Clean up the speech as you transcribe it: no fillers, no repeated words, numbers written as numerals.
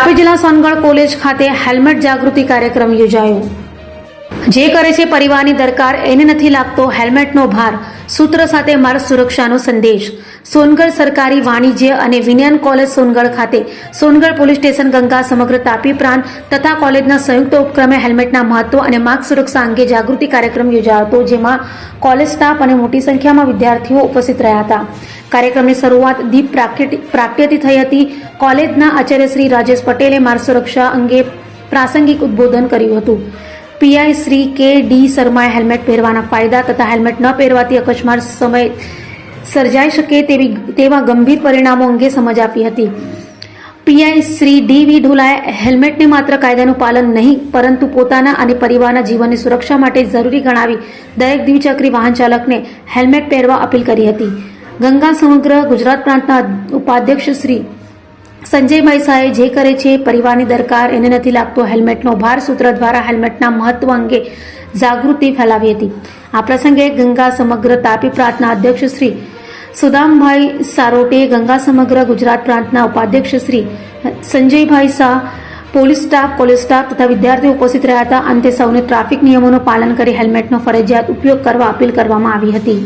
તાપી જિલ્લા સોનગઢ કોલેજ ખાતે હેલ્મેટ જાગૃતિ કાર્યક્રમ યોજાયો। જે કરે છે પરિવારની દરકાર એને નથી લાગતો હેલ્મેટનો ભાર સૂત્ર સાથે માર્ગ સુરક્ષાનો સંદેશ। સોનગઢ સરકારી વાણિજ્ય અને વિજ્ઞાન કોલેજ સોનગઢ ખાતે સોનગઢ પોલીસ સ્ટેશન ગંગા સમગ્ર તાપી પ્રાંત તથા કોલેજના સંયુક્ત ઉપક્રમે હેલ્મેટના મહત્વ અને માર્ગ સુરક્ષા અંગે જાગૃતિ કાર્યક્રમ યોજાયો હતો, જેમાં કોલેજ સ્ટાફ અને મોટી સંખ્યામાં વિદ્યાર્થીઓ ઉપસ્થિત રહ્યા હતા। કાર્યક્રમની શરૂઆત દીપ પ્રાગટ્યથી થઈ હતી। કોલેજના આચાર્ય શ્રી રાજેશ પટેલે માર્ગ સુરક્ષા અંગે પ્રાસંગિક ઉદ્બોધન કર્યું હતું। પીઆઈ શ્રી કે ડી શર્માએ હેલ્મેટ પહેરવાના ફાયદા તથા હેલ્મેટ ન પહેરવાથી અકસ્માત સમય સર્જાઈ શકે તેવા ગંભીર પરિણામો અંગે સમજ આપી હતી। પીઆઈ શ્રી ડી વી ઢોલાએ હેલ્મેટને માત્ર કાયદાનું પાલન નહીં પરંતુ પોતાના અને પરિવારના જીવનની સુરક્ષા માટે જરૂરી ગણાવી દરેક દ્વિચક્રી વાહન ચાલકને હેલ્મેટ પહેરવા અપીલ કરી હતી। ગંગા સમગ્ર ગુજરાત પ્રાંતના ઉપાધ્યક્ષ શ્રી સંજયભાઈ શાહે જે કરે છે પરિવારની દરકાર એને નથી લાગતો હેલ્મેટનો ભાર સૂત્ર દ્વારા હેલ્મેટના મહત્વ અંગે જાગૃતિ ફેલાવી હતી। આ પ્રસંગે ગંગા સમગ્ર તાપી પ્રાંતના અધ્યક્ષ શ્રી સુદામભાઈ સારોટે, ગંગા સમગ્ર ગુજરાત પ્રાંતના ઉપાધ્યક્ષ Shri Sanjaybhai Shah, police staff, college staff તથા વિદ્યાર્થીઓ ઉપસ્થિત રહ્યા હતા। અંતે સૌને ટ્રાફિક નિયમોનું પાલન કરી હેલ્મેટનો ફરજિયાત ઉપયોગ કરવા અપીલ કરવામાં આવી હતી।